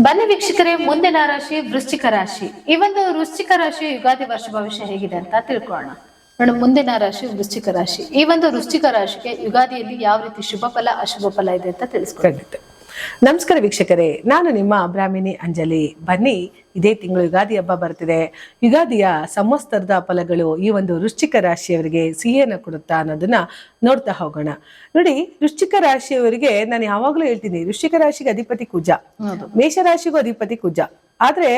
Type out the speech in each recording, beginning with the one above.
ಬನ್ನಿ ವೀಕ್ಷಕರೇ, ಮುಂದಿನ ರಾಶಿ ವೃಶ್ಚಿಕ ರಾಶಿ. ಈ ಒಂದು ವೃಶ್ಚಿಕ ರಾಶಿ ಯುಗಾದಿ ವರ್ಷ ಭವಿಷ್ಯ ಹೇಗಿದೆ ಅಂತ ತಿಳ್ಕೊಳ್ಳೋಣ. ನೋಡಿ, ಮುಂದಿನ ರಾಶಿ ವೃಶ್ಚಿಕ ರಾಶಿ. ಈ ಒಂದು ವೃಶ್ಚಿಕ ರಾಶಿಗೆ ಯುಗಾದಿಯಲ್ಲಿ ಯಾವ ರೀತಿ ಶುಭ ಫಲ ಅಶುಭ ಫಲ ಇದೆ ಅಂತ ತಿಳಿಸ್ಕೊಡುತ್ತೆ. ನಮಸ್ಕಾರ ವೀಕ್ಷಕರೇ, ನಾನು ನಿಮ್ಮ ಬ್ರಾಹ್ಮಿಣಿ ಅಂಜಲಿ. ಬನ್ನಿ, ಇದೇ ತಿಂಗಳು ಯುಗಾದಿ ಹಬ್ಬ ಬರ್ತಿದೆ. ಯುಗಾದಿಯ ಸಂವತ್ಸರದ ಫಲಗಳು ಈ ಒಂದು ವೃಶ್ಚಿಕ ರಾಶಿಯವರಿಗೆ ಸಿಹಿಯನ್ನು ಕೊಡುತ್ತಾ ಅನ್ನೋದನ್ನ ನೋಡ್ತಾ ಹೋಗೋಣ. ನೋಡಿ, ವೃಶ್ಚಿಕ ರಾಶಿಯವರಿಗೆ ನಾನು ಯಾವಾಗ್ಲೂ ಹೇಳ್ತೀನಿ, ವೃಶ್ಚಿಕ ರಾಶಿಗೆ ಅಧಿಪತಿ ಕುಜ, ಮೇಷರಾಶಿಗೂ ಅಧಿಪತಿ ಕುಜ. ಆದ್ರೆ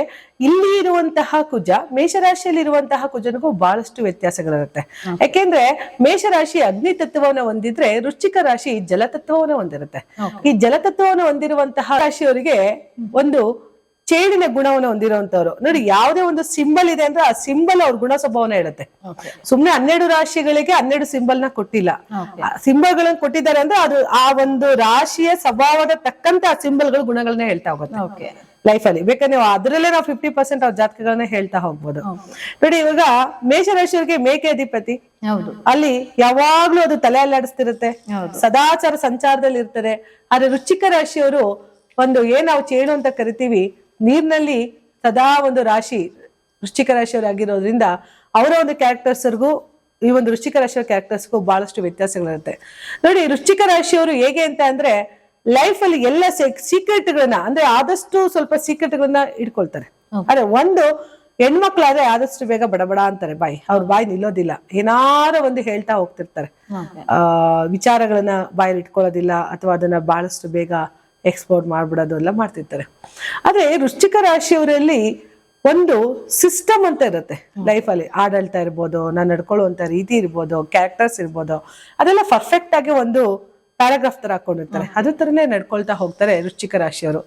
ಇಲ್ಲಿ ಇರುವಂತಹ ಕುಜ ಮೇಷರಾಶಿಯಲ್ಲಿ ಇರುವಂತಹ ಕುಜನಿಗೂ ಬಹಳಷ್ಟು ವ್ಯತ್ಯಾಸಗಳಿರುತ್ತೆ. ಯಾಕೆಂದ್ರೆ ಮೇಷರಾಶಿ ಅಗ್ನಿ ತತ್ವವನ್ನು ಹೊಂದಿದ್ರೆ ವೃಶ್ಚಿಕ ರಾಶಿ ಜಲತತ್ವವನ್ನು ಹೊಂದಿರುತ್ತೆ. ಈ ಜಲತತ್ವವನ್ನು ಹೊಂದಿರುವಂತಹ ರಾಶಿಯವರಿಗೆ ಒಂದು ಚೇಡಿನ ಗುಣವನ್ನು ಹೊಂದಿರುವಂತವ್ರು. ನೋಡಿ, ಯಾವುದೇ ಒಂದು ಸಿಂಬಲ್ ಇದೆ ಅಂದ್ರೆ ಆ ಸಿಂಬಲ್ ಅವ್ರ ಗುಣ ಸ್ವಭಾವನ ಹೇಳುತ್ತೆ. ಸುಮ್ನೆ 12 ರಾಶಿಗಳಿಗೆ 12 ಸಿಂಬಲ್ ನ ಕೊಟ್ಟಿಲ್ಲ, ಸಿಂಬಲ್ ಗಳನ್ನ ಕೊಟ್ಟಿದ್ದಾರೆ ಅಂದ್ರೆ ಅದು ಆ ಒಂದು ರಾಶಿಯ ಸ್ವಭಾವದ ತಕ್ಕಂತ ಆ ಸಿಂಬಲ್ ಗಳು ಗುಣಗಳನ್ನ ಹೇಳ್ತಾ ಹೋಗುತ್ತೆ ಲೈಫ್ ಅಲ್ಲಿ. ಬೇಕಾದ್ರೆ ನೀವು ಅದರಲ್ಲೇ ನಾವು 50% ಅವ್ರ ಜಾತಕಗಳನ್ನ ಹೇಳ್ತಾ ಹೋಗ್ಬೋದು. ನೋಡಿ, ಇವಾಗ ಮೇಷರಾಶಿಯವರಿಗೆ ಮೇಕೆ ಅಧಿಪತಿ, ಅಲ್ಲಿ ಯಾವಾಗ್ಲೂ ಅದು ತಲೆ ಅಲ್ಲಾಡಿಸ್ತಿರುತ್ತೆ, ಸದಾಚಾರ ಸಂಚಾರದಲ್ಲಿ ಇರ್ತದೆ. ಆದ್ರೆ ವೃಶ್ಚಿಕ ರಾಶಿಯವರು ಒಂದು ನಾವು ಚೇಳು ಅಂತ ಕರಿತೀವಿ, ನೀರಿನಲ್ಲಿ ಸದಾ ಒಂದು ರಾಶಿ ವೃಶ್ಚಿಕ ರಾಶಿಯವರಾಗಿರೋದ್ರಿಂದ ಅವರ ಒಂದು ಕ್ಯಾರೆಕ್ಟರ್ಸ್ಗೂ ಈ ಒಂದು ವೃಶ್ಚಿಕ ರಾಶಿಯವರ ಕ್ಯಾರೆಕ್ಟರ್ಸ್ಗೂ ಬಹಳಷ್ಟು ವ್ಯತ್ಯಾಸಗಳಿರುತ್ತೆ. ನೋಡಿ, ವೃಶ್ಚಿಕ ರಾಶಿಯವರು ಹೇಗೆ ಅಂತ ಅಂದ್ರೆ ಲೈಫ್ ಅಲ್ಲಿ ಎಲ್ಲ ಸೀಕ್ರೆಟ್ ಗಳನ್ನ ಅಂದ್ರೆ ಆದಷ್ಟು ಸ್ವಲ್ಪ ಸೀಕ್ರೆಟ್ ಗಳನ್ನ ಇಟ್ಕೊಳ್ತಾರೆ. ಆದ್ರೆ ಒಂದು ಹೆಣ್ಮಕ್ಳಾದ್ರೆ ಆದಷ್ಟು ಬೇಗ ಬಡಬಡ ಅಂತಾರೆ, ಅವ್ರ ಬಾಯಿ ನಿಲ್ಲೋದಿಲ್ಲ, ಏನಾರ ಒಂದು ಹೇಳ್ತಾ ಹೋಗ್ತಿರ್ತಾರೆ. ವಿಚಾರಗಳನ್ನ ಬಾಯಲ್ಲಿ ಇಟ್ಕೊಳ್ಳೋದಿಲ್ಲ ಅಥವಾ ಅದನ್ನ ಬಹಳಷ್ಟು ಬೇಗ ಎಕ್ಸ್ಪೋರ್ಟ್ ಮಾಡ್ಬಿಡೋದು ಎಲ್ಲ ಮಾಡ್ತಿರ್ತಾರೆ. ಆದ್ರೆ ವೃಶ್ಚಿಕ ರಾಶಿಯವರಲ್ಲಿ ಒಂದು ಸಿಸ್ಟಮ್ ಅಂತ ಇರುತ್ತೆ ಲೈಫ್ ಅಲ್ಲಿ. ಆಡಳಿತ ಇರ್ಬೋದು, ನಾನು ನಡ್ಕೊಳ್ಳುವಂತ ರೀತಿ ಇರ್ಬೋದು, ಕ್ಯಾರೆಕ್ಟರ್ಸ್ ಇರ್ಬೋದು, ಅದೆಲ್ಲ ಪರ್ಫೆಕ್ಟ್ ಆಗಿ ಒಂದು ಪ್ಯಾರಾಗ್ರಾಫ್ ತರ ಹಾಕೊಂಡಿರ್ತಾರೆ. ಅದ್ರ ತರನೇ ನಡ್ಕೊಳ್ತಾ ಹೋಗ್ತಾರೆ ವೃಶ್ಚಿಕ ರಾಶಿಯವರು.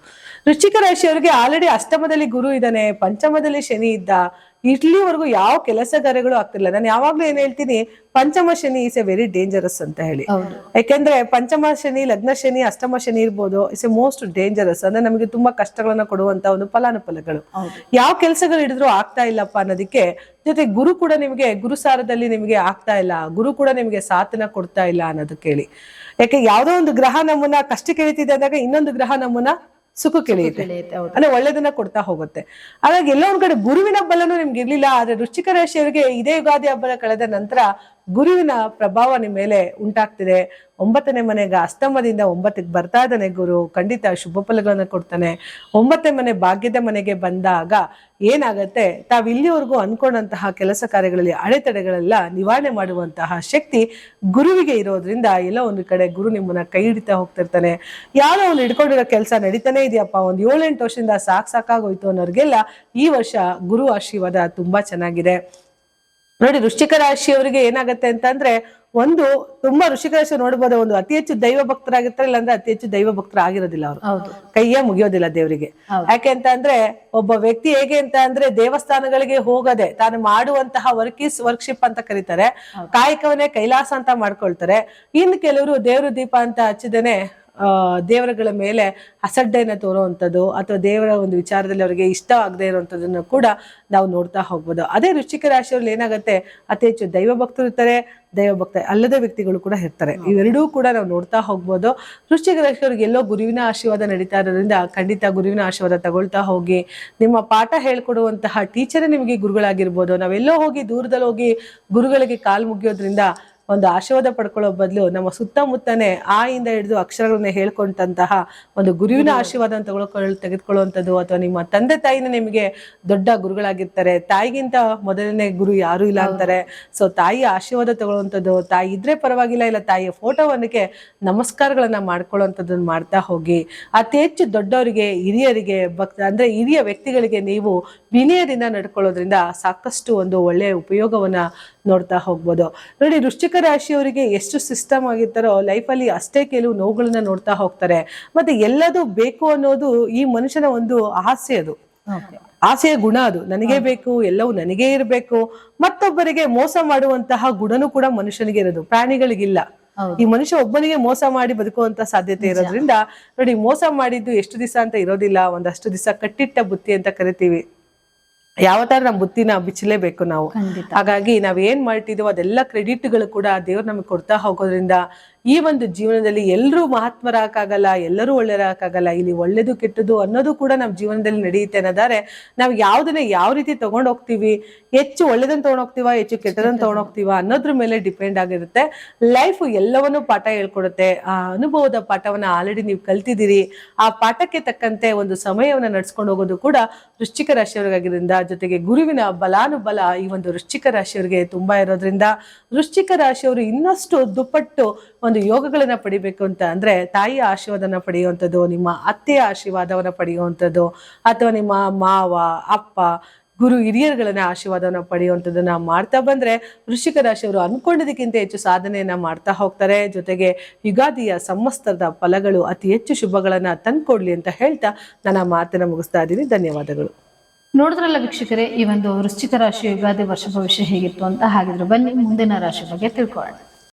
ವೃಶ್ಚಿಕ ರಾಶಿಯವರಿಗೆ ಆಲ್ರೆಡಿ ಅಷ್ಟಮದಲ್ಲಿ ಗುರು ಇದ್ದಾನೆ, ಪಂಚಮದಲ್ಲಿ ಶನಿ ಇದ್ದ, ಇಲ್ಲಿವರೆಗೂ ಯಾವ ಕೆಲಸ ಕಾರ್ಯಗಳು ಆಗ್ತಿಲ್ಲ. ನಾನು ಯಾವಾಗ್ಲೂ ಏನ್ ಹೇಳ್ತೀನಿ, ಪಂಚಮ Shani is A very dangerous ಅಂತ ಹೇಳಿ. ಯಾಕೆಂದ್ರೆ ಪಂಚಮ ಶನಿ, ಲಗ್ನ ಶನಿ, ಅಷ್ಟಮ ಶನಿ ಇರ್ಬೋದು, ಇಟ್ಸ್ ಎ ಮೋಸ್ಟ್ ಡೇಂಜರಸ್. ಅಂದ್ರೆ ನಮಗೆ ತುಂಬಾ ಕಷ್ಟಗಳನ್ನ ಕೊಡುವಂತ ಒಂದು ಫಲಾನುಫಲಗಳು. ಯಾವ ಕೆಲಸಗಳು ಹಿಡಿದ್ರು ಆಗ್ತಾ ಇಲ್ಲಪ್ಪ ಅನ್ನೋದಕ್ಕೆ, ಜೊತೆ ಗುರು ಕೂಡ ನಿಮ್ಗೆ ಗುರುಸಾರದಲ್ಲಿ ನಿಮ್ಗೆ ಆಗ್ತಾ ಇಲ್ಲ, ಗುರು ಕೂಡ ನಿಮ್ಗೆ ಸಾಥನ ಕೊಡ್ತಾ ಇಲ್ಲ ಅನ್ನೋದಕ್ಕೆ ಹೇಳಿ. ಯಾಕೆ ಯಾವ್ದೋ ಒಂದು ಗ್ರಹ ನಮ್ಮನ್ನ ಕಷ್ಟಕ್ಕೆ ಇಳಿತಿದೆ ಅಂದಾಗ ಇನ್ನೊಂದು ಗ್ರಹ ನಮ್ಮನ್ನ ಸುಖಕ್ಕೆ ಇಳಿಯುತ್ತೆ, ಅಂದ್ರೆ ಒಳ್ಳೇದನ್ನ ಕೊಡ್ತಾ ಹೋಗುತ್ತೆ. ಹಾಗಾಗಿ ಎಲ್ಲೋ ಒಂದ್ ಕಡೆ ಗುರುವಿನ ಬಲನು ನಿಮ್ಗೆ ಇರ್ಲಿಲ್ಲ. ಆದ್ರೆ ವೃಶ್ಚಿಕ ರಾಶಿಯವರಿಗೆ ಇದೇ ಯುಗಾದಿ ಹಬ್ಬ ಕಳೆದ ನಂತರ ಗುರುವಿನ ಪ್ರಭಾವ ನಿಮ್ಮ ಮೇಲೆ ಉಂಟಾಗ್ತಿದೆ. 9ನೇ ಮನೆಗೆ ಅಷ್ಟಮದಿಂದ 9ಕ್ಕೆ ಬರ್ತಾ ಇದ್ದಾನೆ ಗುರು, ಖಂಡಿತ ಶುಭ ಫಲಗಳನ್ನ ಕೊಡ್ತಾನೆ. 9ನೇ ಮನೆ ಭಾಗ್ಯದ ಮನೆಗೆ ಬಂದಾಗ ಏನಾಗತ್ತೆ, ತಾವ್ ಇಲ್ಲಿವರೆಗೂ ಅನ್ಕೊಂಡಂತಹ ಕೆಲಸ ಕಾರ್ಯಗಳಲ್ಲಿ ಅಡೆತಡೆಗಳೆಲ್ಲ ನಿವಾರಣೆ ಮಾಡುವಂತಹ ಶಕ್ತಿ ಗುರುವಿಗೆ ಇರೋದ್ರಿಂದ ಎಲ್ಲ ಒಂದು ಕಡೆ ಗುರು ನಿಮ್ಮನ್ನ ಕೈ ಹಿಡಿತಾ ಹೋಗ್ತಿರ್ತಾನೆ. ಯಾರೋ ಒಂದು ಹಿಡ್ಕೊಂಡಿರೋ ಕೆಲಸ ನಡೀತಾನೆ ಇದೆಯಪ್ಪ, ಒಂದು 7-8 ವರ್ಷದಿಂದ ಸಾಕಾಗೋಯ್ತು ಅನ್ನೋರ್ಗೆಲ್ಲ ಈ ವರ್ಷ ಗುರು ಆಶೀರ್ವಾದ ತುಂಬಾ ಚೆನ್ನಾಗಿದೆ. ನೋಡಿ, ವೃಶ್ಚಿಕ ರಾಶಿಯವರಿಗೆ ಏನಾಗತ್ತೆ ಅಂತಂದ್ರೆ, ಒಂದು ತುಂಬಾ ವೃಶ್ಚಿಕ ರಾಶಿ ನೋಡ್ಬೋದು, ಒಂದು ಅತಿ ಹೆಚ್ಚು ದೈವ ಭಕ್ತರಾಗಿರ್ತಾರೆ, ಇಲ್ಲಾಂದ್ರೆ ಅತಿ ಹೆಚ್ಚು ದೈವ ಭಕ್ತರಾಗಿರೋದಿಲ್ಲ. ಅವರು ಕೈಯೇ ಮುಗಿಯೋದಿಲ್ಲ ದೇವರಿಗೆ. ಯಾಕೆ ಅಂತ ಅಂದ್ರೆ, ಒಬ್ಬ ವ್ಯಕ್ತಿ ಹೇಗೆ ಅಂತ ಅಂದ್ರೆ ದೇವಸ್ಥಾನಗಳಿಗೆ ಹೋಗದೆ ತಾನು ಮಾಡುವಂತಹ ವರ್ಕ್ಶಿಪ್ ಅಂತ ಕರೀತಾರೆ, ಕಾಯಕವನ್ನೇ ಕೈಲಾಸ ಅಂತ ಮಾಡ್ಕೊಳ್ತಾರೆ. ಇನ್ನು ಕೆಲವರು ದೇವ್ರ ದೀಪ ಅಂತ ಹಚ್ಚಿದೇನೆ ದೇವರುಗಳ ಮೇಲೆ ಅಸಡ್ಡೆಯನ್ನು ತೋರುವಂಥದ್ದು ಅಥವಾ ದೇವರ ಒಂದು ವಿಚಾರದಲ್ಲಿ ಅವರಿಗೆ ಇಷ್ಟ ಆಗದೆ ಇರುವಂಥದ್ದನ್ನು ಕೂಡ ನಾವು ನೋಡ್ತಾ ಹೋಗ್ಬೋದು. ಅದೇ ವೃಶ್ಚಿಕ ರಾಶಿಯವರಲ್ಲಿ ಏನಾಗುತ್ತೆ, ಅತಿ ಹೆಚ್ಚು ದೈವ ಭಕ್ತರು ಇರ್ತಾರೆ, ದೈವ ಭಕ್ತ ಅಲ್ಲದ ವ್ಯಕ್ತಿಗಳು ಕೂಡ ಇರ್ತಾರೆ. ಇವೆರಡೂ ಕೂಡ ನಾವು ನೋಡ್ತಾ ಹೋಗ್ಬೋದು. ವೃಶ್ಚಿಕ ರಾಶಿಯವರಿಗೆ ಎಲ್ಲೋ ಗುರುವಿನ ಆಶೀರ್ವಾದ ನಡೀತಾ ಇರೋದ್ರಿಂದ ಖಂಡಿತ ಗುರುವಿನ ಆಶೀರ್ವಾದ ತಗೊಳ್ತಾ ಹೋಗಿ. ನಿಮ್ಮ ಪಾಠ ಹೇಳ್ಕೊಡುವಂತಹ ಟೀಚರೇ ನಿಮಗೆ ಗುರುಗಳಾಗಿರ್ಬೋದು. ನಾವೆಲ್ಲೋ ಹೋಗಿ ದೂರದಲ್ಲಿ ಹೋಗಿ ಗುರುಗಳಿಗೆ ಕಾಲು ಮುಗಿಯೋದ್ರಿಂದ ಒಂದು ಆಶೀರ್ವಾದ ಪಡ್ಕೊಳ್ಳೋ ಬದಲು ನಮ್ಮ ಸುತ್ತಮುತ್ತನೇ ಇಂದ ಹಿಡಿದು ಅಕ್ಷರಗಳನ್ನ ಹೇಳ್ಕೊಂಡಂತಹ ಒಂದು ಗುರುವಿನ ಆಶೀರ್ವಾದ ತೆಗೆದುಕೊಳ್ಳುವಂಥದ್ದು, ಅಥವಾ ನಿಮ್ಮ ತಂದೆ ತಾಯಿನ ನಿಮಗೆ ದೊಡ್ಡ ಗುರುಗಳಾಗಿರ್ತಾರೆ. ತಾಯಿಗಿಂತ ಮೊದಲನೇ ಗುರು ಯಾರು ಇಲ್ಲ ಅಂತಾರೆ. ಸೊ ತಾಯಿಯ ಆಶೀರ್ವಾದ ತಗೊಳ್ಳುವಂಥದ್ದು, ತಾಯಿ ಇದ್ರೆ ಪರವಾಗಿಲ್ಲ, ಇಲ್ಲ ತಾಯಿಯ ಫೋಟೋವನ್ನಿಗೆ ನಮಸ್ಕಾರಗಳನ್ನ ಮಾಡ್ಕೊಳ್ಳುವಂಥದ್ದನ್ನ ಮಾಡ್ತಾ ಹೋಗಿ. ಅತಿ ಹೆಚ್ಚು ದೊಡ್ಡವರಿಗೆ, ಹಿರಿಯರಿಗೆ, ಅಂದ್ರೆ ಹಿರಿಯ ವ್ಯಕ್ತಿಗಳಿಗೆ ನೀವು ವಿನಯದಿಂದ ನಡ್ಕೊಳ್ಳೋದ್ರಿಂದ ಸಾಕಷ್ಟು ಒಂದು ಒಳ್ಳೆಯ ಉಪಯೋಗವನ್ನ ನೋಡ್ತಾ ಹೋಗ್ಬೋದು. ನೋಡಿ, ವೃಶ್ಚಿಕ ರಾಶಿಯವರಿಗೆ ಎಷ್ಟು ಸಿಸ್ಟಮ್ ಆಗಿರ್ತಾರೋ ಲೈಫಲ್ಲಿ ಅಷ್ಟೇ ಕೆಲವು ನೋವುಗಳನ್ನ ನೋಡ್ತಾ ಹೋಗ್ತಾರೆ. ಮತ್ತೆ ಎಲ್ಲದೂ ಬೇಕು ಅನ್ನೋದು ಈ ಮನುಷ್ಯನ ಒಂದು ಆಸೆ, ಅದು ಆಸೆಯ ಗುಣ, ಅದು ನನಗೆ ಬೇಕು, ಎಲ್ಲವೂ ನನಗೇ ಇರಬೇಕು. ಮತ್ತೊಬ್ಬರಿಗೆ ಮೋಸ ಮಾಡುವಂತಹ ಗುಣನೂ ಕೂಡ ಮನುಷ್ಯನಿಗೆ ಇರೋದು, ಪ್ರಾಣಿಗಳಿಗಿಲ್ಲ. ಈ ಮನುಷ್ಯ ಒಬ್ಬನಿಗೆ ಮೋಸ ಮಾಡಿ ಬದುಕುವಂತ ಸಾಧ್ಯತೆ ಇರೋದ್ರಿಂದ ನೋಡಿ, ಮೋಸ ಮಾಡಿದ್ದು ಎಷ್ಟು ದಿವಸ ಅಂತ ಇರೋದಿಲ್ಲ, ಒಂದಷ್ಟು ದಿವಸ ಕಟ್ಟಿಟ್ಟ ಬುತ್ತಿ ಅಂತ ಕರಿತೀವಿ. ಯಾವ ತರ ನಮ್ಮ ಬುತ್ತಿನ ಬಿಚ್ಚಲೇಬೇಕು ನಾವು. ಹಾಗಾಗಿ ನಾವ್ ಏನ್ ಮಾಡ್ತಿದೀವೋ ಅದೆಲ್ಲ ಕ್ರೆಡಿಟ್ಗಳು ಕೂಡ ದೇವ್ರು ನಮಗೆ ಕೊಡ್ತಾ ಹೋಗೋದ್ರಿಂದ ಈ ಒಂದು ಜೀವನದಲ್ಲಿ ಎಲ್ಲರೂ ಮಹಾತ್ಮರಾಗಕ್ಕಾಗಲ್ಲ, ಎಲ್ಲರೂ ಒಳ್ಳೆಯರಾಗಕ್ಕಾಗಲ್ಲ. ಇಲ್ಲಿ ಒಳ್ಳೇದು ಕೆಟ್ಟದ್ದು ಅನ್ನೋದು ಕೂಡ ನಮ್ಮ ಜೀವನದಲ್ಲಿ ನಡೆಯುತ್ತೆ ಅನ್ನೋದಾದ್ರೆ ನಾವು ಯಾವ್ದನ್ನ ಯಾವ ರೀತಿ ತಗೊಂಡ್ ಹೋಗ್ತೀವಿ, ಹೆಚ್ಚು ಒಳ್ಳೇದನ್ನ ತಗೊಂಡ್ ಹೋಗ್ತೀವ, ಹೆಚ್ಚು ಕೆಟ್ಟದನ್ನ ತಗೊಂಡ್ ಹೋಗ್ತೀವ ಅನ್ನೋದ್ರ ಮೇಲೆ ಡಿಪೆಂಡ್ ಆಗಿರುತ್ತೆ. ಲೈಫ್ ಎಲ್ಲವನ್ನೂ ಪಾಠ ಹೇಳ್ಕೊಡುತ್ತೆ. ಆ ಅನುಭವದ ಪಾಠವನ್ನ ಆಲ್ರೆಡಿ ನೀವು ಕಲ್ತಿದ್ದೀರಿ. ಆ ಪಾಠಕ್ಕೆ ತಕ್ಕಂತೆ ಒಂದು ಸಮಯವನ್ನ ನಡ್ಸ್ಕೊಂಡು ಹೋಗೋದು ಕೂಡ ವೃಶ್ಚಿಕ ರಾಶಿಯವರಿಗಾಗಿರೋದ್ರಿಂದ, ಜೊತೆಗೆ ಗುರುವಿನ ಬಲಾನುಬಲ ಈ ಒಂದು ವೃಶ್ಚಿಕ ರಾಶಿಯವರಿಗೆ ತುಂಬಾ ಇರೋದ್ರಿಂದ ವೃಶ್ಚಿಕ ರಾಶಿಯವರು ಇನ್ನಷ್ಟು ದುಪ್ಪಟ್ಟು ಒಂದು ಯೋಗಗಳನ್ನ ಪಡಿಬೇಕು ಅಂತ ಅಂದ್ರೆ ತಾಯಿಯ ಆಶೀರ್ವಾದನ ಪಡೆಯುವಂಥದ್ದು, ನಿಮ್ಮ ಅತ್ತೆಯ ಆಶೀರ್ವಾದವನ್ನ ಪಡೆಯುವಂಥದ್ದು, ಅಥವಾ ನಿಮ್ಮ ಮಾವ, ಅಪ್ಪ, ಗುರು ಹಿರಿಯರುಗಳನ್ನ ಆಶೀರ್ವಾದವನ್ನ ಪಡೆಯುವಂಥದ್ದನ್ನ ಮಾಡ್ತಾ ಬಂದ್ರೆ ವೃಶ್ಚಿಕ ರಾಶಿಯವರು ಅನ್ಕೊಂಡಿದ್ದಕ್ಕಿಂತ ಹೆಚ್ಚು ಸಾಧನೆಯನ್ನ ಮಾಡ್ತಾ ಹೋಗ್ತಾರೆ. ಜೊತೆಗೆ ಯುಗಾದಿಯ ಸಂವತ್ಸರದ ಫಲಗಳು ಅತಿ ಹೆಚ್ಚು ಶುಭಗಳನ್ನ ತಂದ್ಕೊಡ್ಲಿ ಅಂತ ಹೇಳ್ತಾ ನನ್ನ ಮಾತನ್ನ ಮುಗಿಸ್ತಾ ಇದ್ದೀನಿ. ಧನ್ಯವಾದಗಳು. ನೋಡಿದ್ರಲ್ಲ ವೀಕ್ಷಕರೇ, ಈ ಒಂದು ವೃಶ್ಚಿಕ ರಾಶಿ ಯುಗಾದಿ ವರ್ಷ ಭವಿಷ್ಯ ಹೇಗಿತ್ತು ಅಂತ. ಹಾಗಿದ್ರೆ ಬನ್ನಿ ಮುಂದಿನ ರಾಶಿ ಬಗ್ಗೆ ತಿಳ್ಕೊಳ್ಳೋಣ.